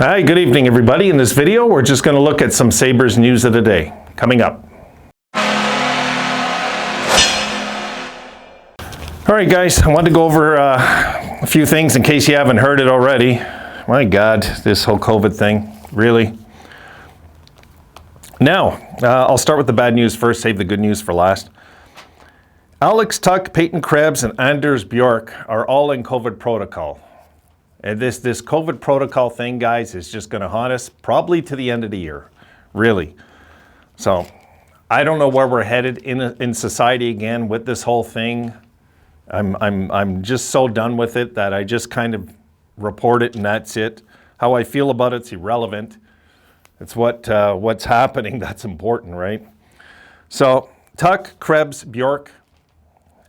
Hi, good evening everybody. In this video, we're just going to look at some Sabres news of the day. Coming up. All right guys, I wanted to go over a few things in case you haven't heard it already. My God, this whole COVID thing, really. Now, I'll start with the bad news first, save the good news for last. Alex Tuch, Peyton Krebs, and Anders Bjork are all in COVID protocol. And this COVID protocol thing, guys, is just going to haunt us probably to the end of the year, really. So I don't know where we're headed in society again with this whole thing. I'm just so done with it that I just kind of report it and that's it. How I feel about it's irrelevant. It's what's happening that's important, right? So Tuch, Krebs, Bjork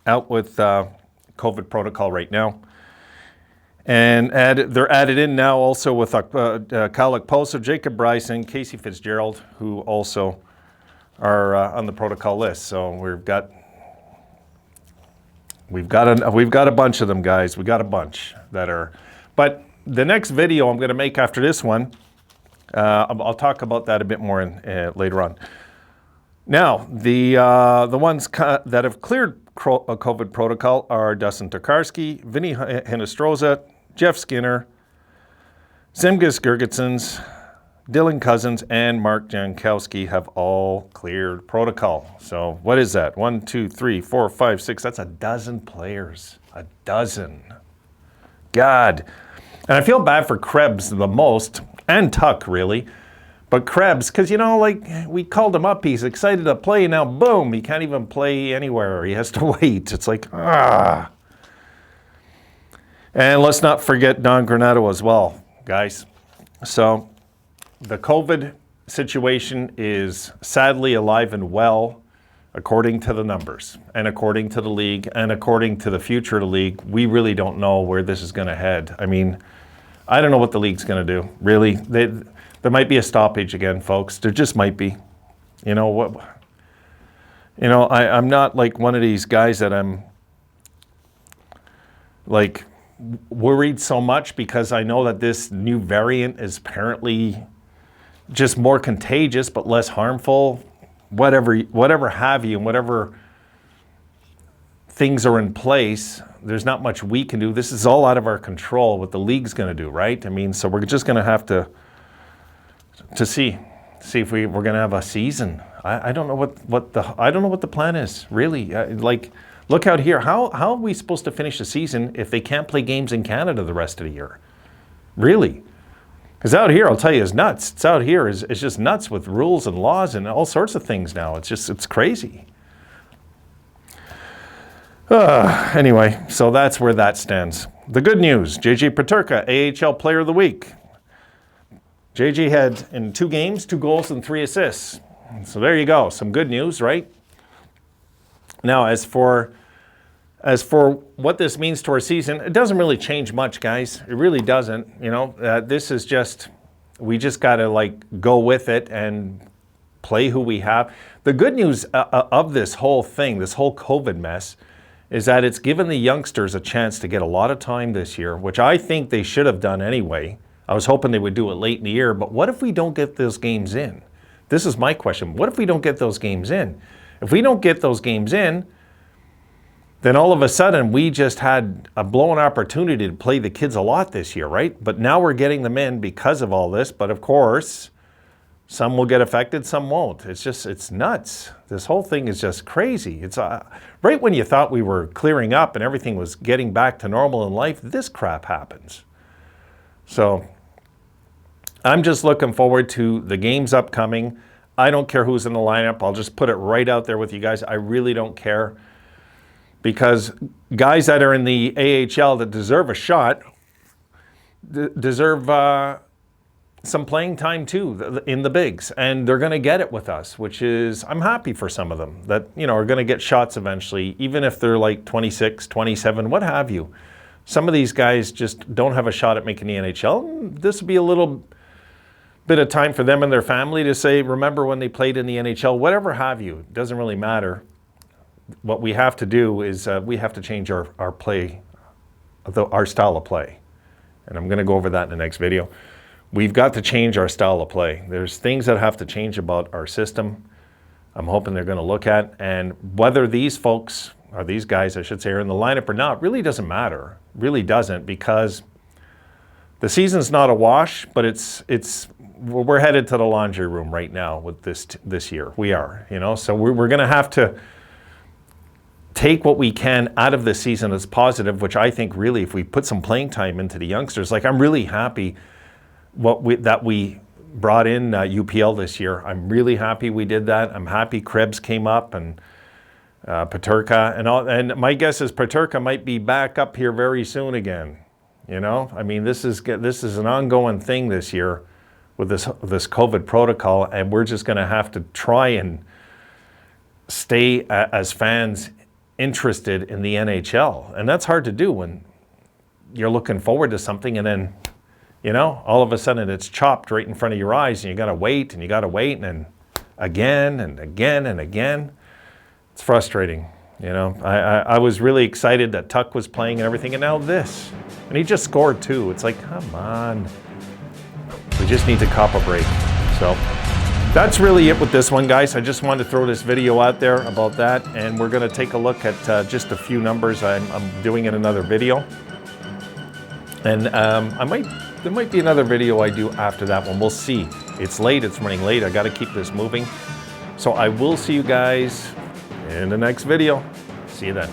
out with COVID protocol right now. And they're added in now also with Kyle Okposo, Jacob Bryson, Casey Fitzgerald, who also are on the protocol list. So we've got a bunch of them, guys. We got a bunch that are. But the next video I'm going to make after this one, I'll talk about that a bit more later on. Now the ones that have cleared a COVID protocol are Dustin Tokarski, Vinny Hinostroza, Jeff Skinner, Zemgus Girgensons, Dylan Cousins, and Mark Jankowski have all cleared protocol. So what is that? 1, 2, 3, 4, 5, 6. That's a dozen players. A dozen. God. And I feel bad for Krebs the most, and Tuch really. But Krebs, because, you know, like, we called him up, he's excited to play, now boom, he can't even play anywhere, he has to wait. It's like, ah. And let's not forget Don Granato as well, guys. So, the COVID situation is sadly alive and well, according to the numbers, and according to the league, and according to the future of the league. We really don't know where this is going to head. I mean, I don't know what the league's going to do, really. There might be a stoppage again, folks. There just might be. You know what? You know, I'm not like one of these guys that I'm like worried so much because I know that this new variant is apparently just more contagious but less harmful. Whatever have you, and whatever things are in place, there's not much we can do. This is all out of our control. What the league's going to do, right? I mean, so we're just going to have to see if we're going to have a season. I don't know what the plan is, really. Like, look out here. How are we supposed to finish the season if they can't play games in Canada the rest of the year? Really? Because out here, I'll tell you, is nuts. It's out here is just nuts with rules and laws and all sorts of things now. It's crazy. Anyway, so that's where that stands. The good news, JJ Peterka, AHL Player of the Week. JJ had in 2 games, 2 goals and 3 assists. So there you go. Some good news, right? Now, as for what this means to our season, it doesn't really change much, guys. It really doesn't. You know, this is just, we just got to like go with it and play who we have. The good news of this whole thing, this whole COVID mess, is that it's given the youngsters a chance to get a lot of time this year, which I think they should have done anyway. I was hoping they would do it late in the year, but what if we don't get those games in? This is my question. What if we don't get those games in? If we don't get those games in, then all of a sudden we just had a blown opportunity to play the kids a lot this year, right? But now we're getting them in because of all this. But of course, some will get affected, some won't. It's nuts. This whole thing is just crazy. It's right when you thought we were clearing up and everything was getting back to normal in life, this crap happens. So I'm just looking forward to the games upcoming. I don't care who's in the lineup. I'll just put it right out there with you guys. I really don't care. Because guys that are in the AHL that deserve a shot deserve some playing time too in the bigs. And they're going to get it with us, which is, I'm happy for some of them that, you know, are going to get shots eventually, even if they're like 26, 27, what have you. Some of these guys just don't have a shot at making the NHL. This will be a little bit of time for them and their family to say, remember when they played in the NHL, whatever have you. It doesn't really matter. What we have to do is we have to change our play, our style of play. And I'm going to go over that in the next video. we've got to change our style of play. There's things that have to change about our system. I'm hoping they're going to look at, and whether these folks, or these guys, I should say, are in the lineup or not, really doesn't matter. Really doesn't, because the season's not a wash, but we're headed to the laundry room right now with this year. We are, so we're going to have to take what we can out of the season as positive, which I think really, if we put some playing time into the youngsters, like I'm really happy that we brought in UPL this year. I'm really happy we did that. I'm happy Krebs came up, and Peterka and all. And my guess is Peterka might be back up here very soon again. I mean, this is an ongoing thing this year with this COVID protocol, and we're just going to have to try and stay as fans interested in the NHL. And that's hard to do when you're looking forward to something and then, all of a sudden it's chopped right in front of your eyes, and you got to wait and you got to wait, and again and again and again. It's frustrating. I was really excited that Tuck was playing and everything, and now this. And he just scored too. It's like, come on. We just need to cop a break. So that's really it with this one, guys. I just wanted to throw this video out there about that, and we're going to take a look at just a few numbers. I'm doing in another video, and there might be another video I do after that one. We'll see. It's late. It's running late. I got to keep this moving. So I will see you guys in the next video. See you then.